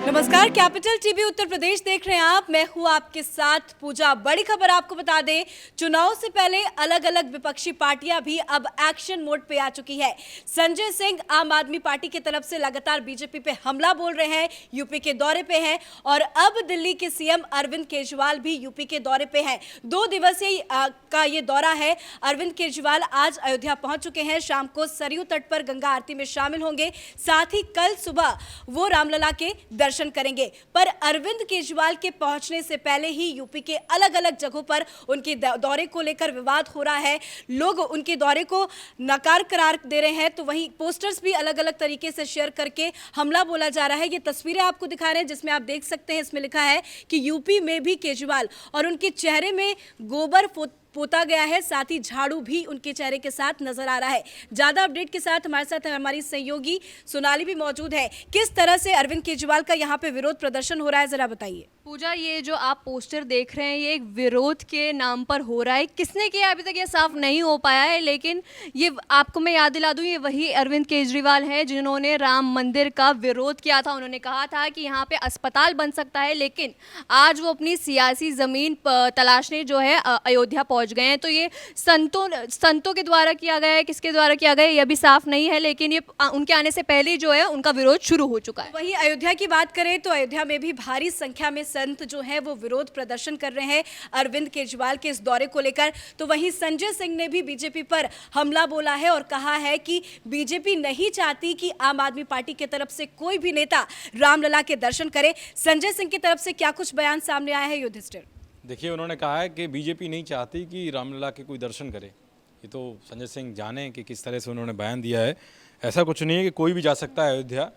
नमस्कार, capital TV Uttar Pradesh देख रहे हैं आप। मैं हूं आपके साथ पूजा। बड़ी खबर आपको बता दें, चुनाव से पहले अलग अलग विपक्षी पार्टियां भी अब एक्शन मोड पे आ चुकी है। संजय सिंह आम आदमी पार्टी की तरफ से लगातार बीजेपी पे हमला बोल रहे हैं, यूपी के दौरे पे हैं और अब दिल्ली के सीएम अरविंद केजरीवाल भी यूपी के दौरे पे हैं। 2 दिवसीय का ये दौरा है। अरविंद केजरीवाल आज अयोध्या पहुंच चुके हैं। शाम को सरयू तट पर गंगा आरती में शामिल होंगे। साथ ही कल सुबह वो रामलला के दर्शन करेंगे। पर अरविंद केजरीवाल के पहुंचने से पहले ही यूपी के अलग अलग जगहों पर उनके दौरे को लेकर विवाद हो रहा है। लोग उनके दौरे को नकार करार दे रहे हैं, तो वहीं पोस्टर्स भी अलग अलग तरीके से शेयर करके हमला बोला जा रहा है। ये तस्वीरें आपको दिखा रहे हैं जिसमें आप देख सकते हैं, इसमें लिखा है कि यूपी में भी केजरीवाल, और उनके चेहरे में गोबर पोता गया है, साथ ही झाड़ू भी उनके चेहरे के साथ नजर आ रहा है। ज्यादा अपडेट के साथ हमारे साथ हमारी सहयोगी सोनाली भी मौजूद है। किस तरह से अरविंद केजरीवाल का यहाँ पे विरोध प्रदर्शन हो रहा है, जरा बताइए। पूजा, ये जो आप पोस्टर देख रहे हैं ये एक विरोध के नाम पर हो रहा है। किसने किया अभी तक ये साफ नहीं हो पाया है, लेकिन ये आपको मैं याद दिला दूं, ये वही अरविंद केजरीवाल हैं जिन्होंने राम मंदिर का विरोध किया था। उन्होंने कहा था कि यहाँ पे अस्पताल बन सकता है, लेकिन आज वो अपनी सियासी ज़मीन तलाशने जो है अयोध्या पहुँच गए हैं। तो ये संतों के द्वारा किया गया है, किसके द्वारा किया गया है ये अभी साफ नहीं है, लेकिन ये उनके आने से पहले जो है उनका विरोध शुरू हो चुका है। वहीं अयोध्या की बात करें तो अयोध्या में भी भारी संख्या में संत जो हैं वो विरोध प्रदर्शन कर रहे हैं अरविंद केजरीवाल के इस दौरे को लेकर। तो वहीं संजय सिंह ने भी बीजेपी पर हमला बोला है और कहा है कि बीजेपी नहीं चाहती कि आम आदमी पार्टी की तरफ से कोई भी नेता रामलला के दर्शन करे। संजय सिंह की तरफ से क्या कुछ बयान सामने आया है, युधिष्ठिर? देखिए, उन्होंने कहा है कि बीजेपी नहीं चाहती कि रामलला के कोई दर्शन करे। ये तो संजय सिंह जाने कि किस तरह से उन्होंने बयान दिया है। ऐसा कुछ नहीं है कि कोई भी जा सकता है अयोध्या।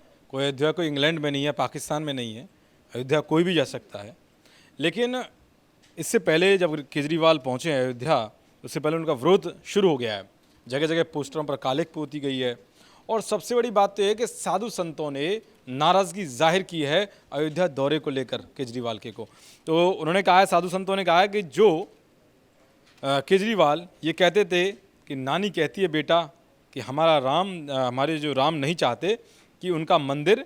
कोई इंग्लैंड में नहीं है, पाकिस्तान में नहीं है, अयोध्या कोई भी जा सकता है। लेकिन इससे पहले जब केजरीवाल पहुंचे अयोध्या, उससे पहले उनका विरोध शुरू हो गया है। जगह जगह पोस्टरों पर कालिख पोती गई है और सबसे बड़ी बात तो है कि साधु संतों ने नाराज़गी जाहिर की है अयोध्या दौरे को लेकर केजरीवाल के को। तो उन्होंने कहा है, साधु संतों ने कहा है कि जो केजरीवाल ये कहते थे कि नानी कहती है बेटा कि हमारे जो राम नहीं चाहते कि उनका मंदिर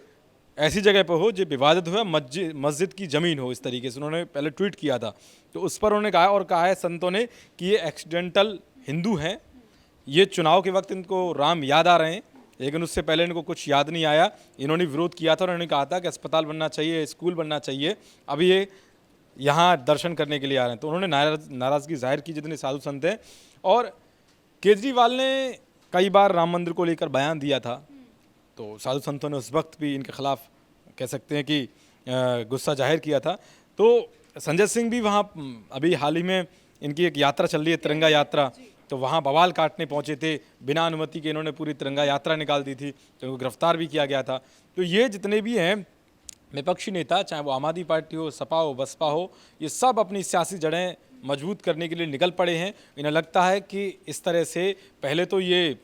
ऐसी जगह पर हो जो विवादित हो, मस्जिद की ज़मीन हो, इस तरीके से उन्होंने पहले ट्वीट किया था। तो उस पर उन्होंने कहा है संतों ने कि ये एक्सीडेंटल हिंदू हैं, ये चुनाव के वक्त इनको राम याद आ रहे हैं, लेकिन उससे पहले इनको कुछ याद नहीं आया। इन्होंने विरोध किया था और उन्होंने कहा था कि अस्पताल बनना चाहिए, स्कूल बनना चाहिए, अभी ये यहाँ दर्शन करने के लिए आ रहे हैं। तो उन्होंने नाराज़गी जाहिर की जितने साधु संत हैं। और केजरीवाल ने कई बार राम मंदिर को लेकर बयान दिया था, तो साधु संतों ने उस वक्त भी इनके खिलाफ कह सकते हैं कि गुस्सा जाहिर किया था। तो संजय सिंह भी वहाँ अभी हाल ही में इनकी एक यात्रा चल रही है, तिरंगा यात्रा, तो वहाँ बवाल काटने पहुँचे थे। बिना अनुमति के इन्होंने पूरी तिरंगा यात्रा निकाल दी थी, तो इनको गिरफ्तार भी किया गया था। तो ये जितने भी हैं विपक्षी नेता, चाहे वो आम आदमी पार्टी हो, सपा हो, बसपा हो, ये सब अपनी सियासी जड़ें मजबूत करने के लिए निकल पड़े हैं। इन्हें लगता है कि इस तरह से पहले तो ये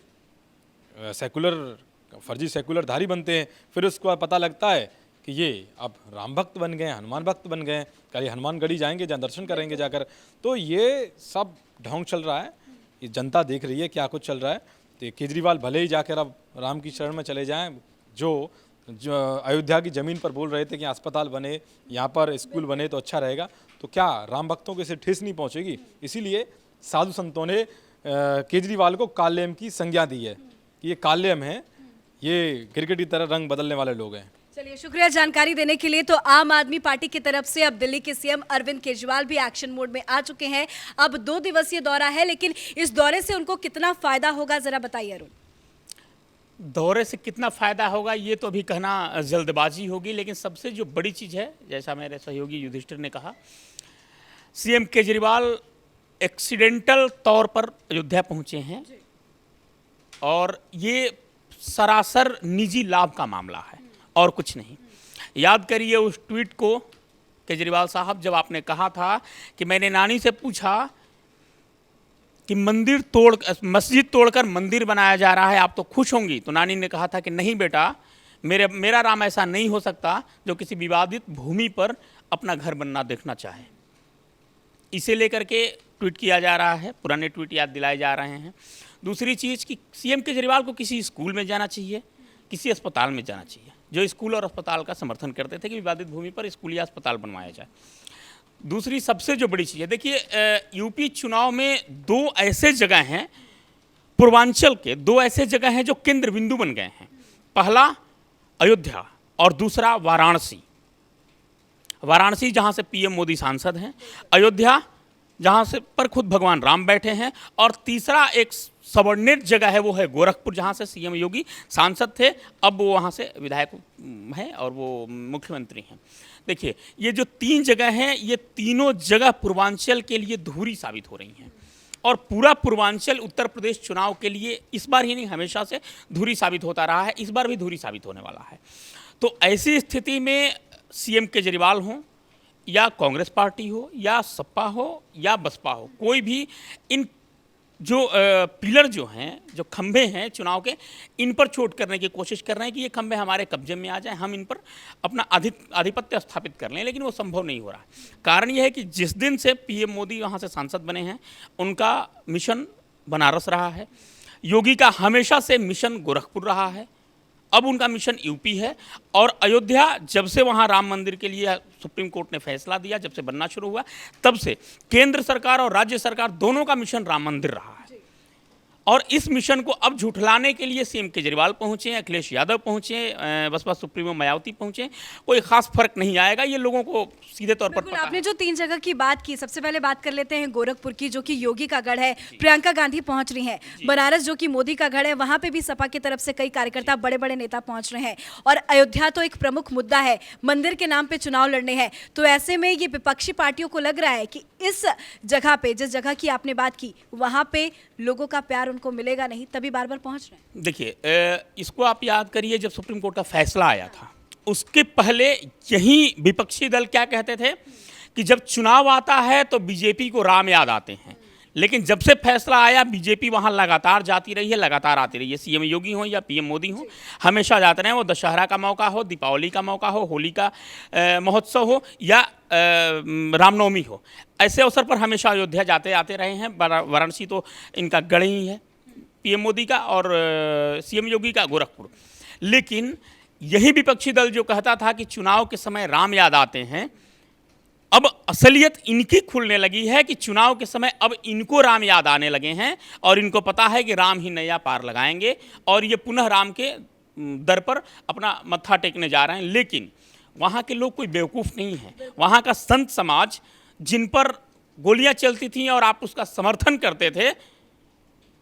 फर्जी सेकुलरधारी बनते हैं, फिर उसको बाद पता लगता है कि ये अब राम भक्त बन गए, हनुमान भक्त बन गए, कल हनुमानगढ़ी जाएंगे, जहाँ दर्शन करेंगे जाकर। तो ये सब ढोंग चल रहा है, ये जनता देख रही है क्या कुछ चल रहा है। तो केजरीवाल भले ही जाकर अब राम की शरण में चले जाएं, जो अयोध्या की ज़मीन पर बोल रहे थे कि अस्पताल बने, यहाँ पर स्कूल बने तो अच्छा रहेगा, तो क्या राम भक्तों को इसे ठेस नहीं पहुँचेगी? इसीलिए साधु संतों ने केजरीवाल को कालेम की संज्ञा दी है कि ये कालेम है, ये क्रिकेट की तरह रंग बदलने वाले लोग हैं। चलिए, शुक्रिया जानकारी देने के लिए। तो आम आदमी पार्टी की तरफ से अब दिल्ली के सीएम अरविंद केजरीवाल भी एक्शन मोड में आ चुके हैं। अब 2 दिवसीय दौरा है, लेकिन इस दौरे से उनको कितना फायदा होगा, जरा बताइए अरुण। दौरे से कितना फ़ायदा होगा ये तो अभी कहना जल्दबाजी होगी, लेकिन सबसे जो बड़ी चीज़ है, जैसा मेरे सहयोगी युधिष्ठिर ने कहा, सीएम केजरीवाल एक्सीडेंटल तौर पर अयोध्या पहुंचे हैं और ये सरासर निजी लाभ का मामला है और कुछ नहीं। याद करिए उस ट्वीट को केजरीवाल साहब, जब आपने कहा था कि मैंने नानी से पूछा कि मस्जिद तोड़कर मंदिर बनाया जा रहा है, आप तो खुश होंगी, तो नानी ने कहा था कि नहीं बेटा, मेरा राम ऐसा नहीं हो सकता जो किसी विवादित भूमि पर अपना घर बनना देखना चाहे। इसे लेकर के ट्वीट किया जा रहा है, पुराने ट्वीट याद दिलाए जा रहे हैं। दूसरी चीज़ कि सीएम केजरीवाल को किसी स्कूल में जाना चाहिए, किसी अस्पताल में जाना चाहिए, जो स्कूल और अस्पताल का समर्थन करते थे कि विवादित भूमि पर स्कूल या अस्पताल बनवाया जाए। दूसरी सबसे जो बड़ी चीज़ है, देखिए यूपी चुनाव में दो ऐसे जगह हैं, पूर्वांचल के दो ऐसे जगह हैं जो केंद्र बिंदु बन गए हैं। पहला अयोध्या और दूसरा वाराणसी। वाराणसी जहाँ से पीएम मोदी सांसद हैं, अयोध्या जहाँ से पर खुद भगवान राम बैठे हैं, और तीसरा एक सबऑर्डिनेट जगह है वो है गोरखपुर, जहाँ से सीएम योगी सांसद थे, अब वो वहाँ से विधायक हैं और वो मुख्यमंत्री हैं। देखिए ये जो 3 जगह हैं, ये तीनों जगह पूर्वांचल के लिए धुरी साबित हो रही हैं, और पूरा पूर्वांचल उत्तर प्रदेश चुनाव के लिए इस बार ही नहीं हमेशा से धुरी साबित होता रहा है, इस बार भी धुरी साबित होने वाला है। तो ऐसी स्थिति में सीएम केजरीवाल हों या कांग्रेस पार्टी हो या सपा हो या बसपा हो, कोई भी इन जो पिलर जो हैं, जो खंभे हैं चुनाव के, इन पर चोट करने की कोशिश कर रहे हैं कि ये खंभे हमारे कब्जे में आ जाएं, हम इन पर अपना आधिपत्य स्थापित कर लें, लेकिन वो संभव नहीं हो रहा है। कारण यह है कि जिस दिन से पीएम मोदी वहाँ से सांसद बने हैं, उनका मिशन बनारस रहा है, योगी का हमेशा से मिशन गोरखपुर रहा है, अब उनका मिशन यूपी है, और अयोध्या जब से वहाँ राम मंदिर के लिए सुप्रीम कोर्ट ने फैसला दिया, जब से बनना शुरू हुआ, तब से केंद्र सरकार और राज्य सरकार दोनों का मिशन राम मंदिर रहा है। और इस मिशन को अब झुठलाने के लिए सीएम केजरीवाल पहुंचे, अखिलेश यादव पहुंचे, बसपा सुप्रीमो मायावती पहुंचे, कोई खास फर्क नहीं आएगा, ये लोगों को सीधे तौर पर पता आपने जो 3 जगह की बात की, सबसे पहले बात कर लेते हैं गोरखपुर की, जो कि योगी का गढ़ है, प्रियंका गांधी पहुंच रही हैं। बनारस जो कि मोदी का गढ़ है, वहां पे भी सपा की तरफ से कई कार्यकर्ता, बड़े बड़े नेता पहुंच रहे हैं, और अयोध्या तो एक प्रमुख मुद्दा है, मंदिर के नाम पे चुनाव लड़ने हैं। तो ऐसे में ये विपक्षी पार्टियों को लग रहा है कि इस जगह पे, जिस जगह की आपने बात की, वहां पे लोगों का प्यार उनको मिलेगा नहीं, तभी बार बार पहुंच रहे हैं। देखिए इसको आप याद करिए, जब सुप्रीम कोर्ट का फैसला आया था, उसके पहले यही विपक्षी दल क्या कहते थे कि जब चुनाव आता है तो बीजेपी को राम याद आते हैं, लेकिन जब से फैसला आया बीजेपी वहाँ लगातार जाती रही है, लगातार आती रही है। सीएम योगी हो या पीएम मोदी हो, हमेशा जाते रहे, वो दशहरा का मौका हो, दीपावली का मौका हो, होली का महोत्सव हो या रामनवमी हो, ऐसे अवसर पर हमेशा अयोध्या जाते आते रहे हैं। वाराणसी तो इनका गढ़ ही है पीएम मोदी का, और सीएम योगी का गोरखपुर। लेकिन यही विपक्षी दल जो कहता था कि चुनाव के समय राम याद आते हैं, अब असलियत इनकी खुलने लगी है कि चुनाव के समय अब इनको राम याद आने लगे हैं, और इनको पता है कि राम ही नैया पार लगाएंगे, और ये पुनः राम के दर पर अपना मत्था टेकने जा रहे हैं। लेकिन वहाँ के लोग कोई बेवकूफ़ नहीं हैं, वहाँ का संत समाज जिन पर गोलियाँ चलती थीं और आप उसका समर्थन करते थे,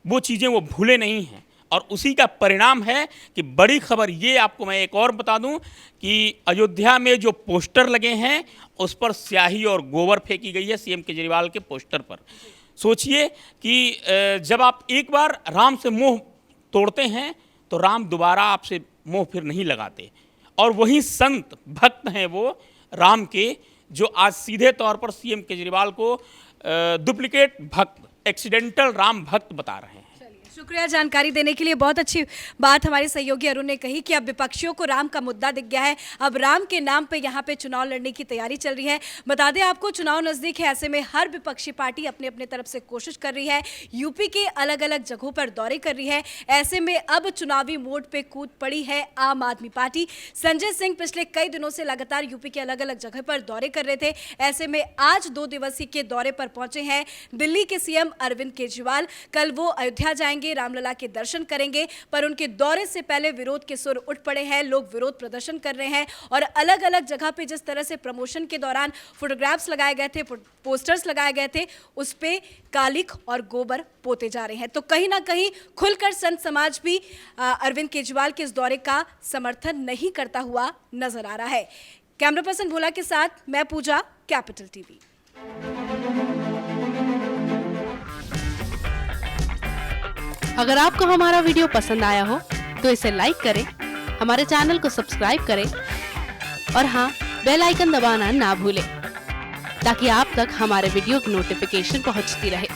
वो चीज़ें वो भूले नहीं हैं, और उसी का परिणाम है कि बड़ी खबर ये आपको मैं एक और बता दूं कि अयोध्या में जो पोस्टर लगे हैं उस पर स्याही और गोबर फेंकी गई है सीएम केजरीवाल के पोस्टर पर। सोचिए कि जब आप एक बार राम से मोह तोड़ते हैं तो राम दोबारा आपसे मोह फिर नहीं लगाते, और वही संत भक्त हैं वो राम के, जो आज सीधे तौर पर सीएम केजरीवाल को डुप्लीकेट भक्त, एक्सीडेंटल राम भक्त बता रहे हैं। शुक्रिया जानकारी देने के लिए। बहुत अच्छी बात हमारे सहयोगी अरुण ने कही कि अब विपक्षियों को राम का मुद्दा दिख गया है, अब राम के नाम पे यहाँ पे चुनाव लड़ने की तैयारी चल रही है। बता दें आपको, चुनाव नजदीक है, ऐसे में हर विपक्षी पार्टी अपने अपने तरफ से कोशिश कर रही है, यूपी के अलग अलग जगहों पर दौरे कर रही है। ऐसे में अब चुनावी मोड पे कूद पड़ी है आम आदमी पार्टी। संजय सिंह पिछले कई दिनों से लगातार यूपी के अलग अलग जगह पर दौरे कर रहे थे, ऐसे में आज 2 दिवसीय के दौरे पर पहुंचे हैं दिल्ली के सीएम अरविंद केजरीवाल। कल वो अयोध्या जाएंगे, रामलला के दर्शन करेंगे, पर उनके दौरे से पहले विरोध के सुर उठ पड़े हैं, लोग विरोध प्रदर्शन कर रहे हैं, और अलग अलग जगह पे जिस तरह से प्रमोशन के दौरान फोटोग्राफ्स लगाए गए थे, पोस्टर्स लगाए गए थे, उस पे कालिख और गोबर पोते जा रहे हैं। तो कहीं ना कहीं खुलकर संत समाज भी अरविंद केजरीवाल के इस दौरे का समर्थन नहीं करता हुआ नजर आ रहा है। कैमरा पर्सन भोला के साथ मैं पूजा, कैपिटल टीवी। अगर आपको हमारा वीडियो पसंद आया हो तो इसे लाइक करें, हमारे चैनल को सब्सक्राइब करें, और हाँ, बेल आइकन दबाना ना भूलें ताकि आप तक हमारे वीडियो की नोटिफिकेशन पहुंचती रहे।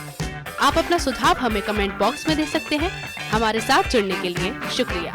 आप अपना सुझाव हमें कमेंट बॉक्स में दे सकते हैं। हमारे साथ जुड़ने के लिए शुक्रिया।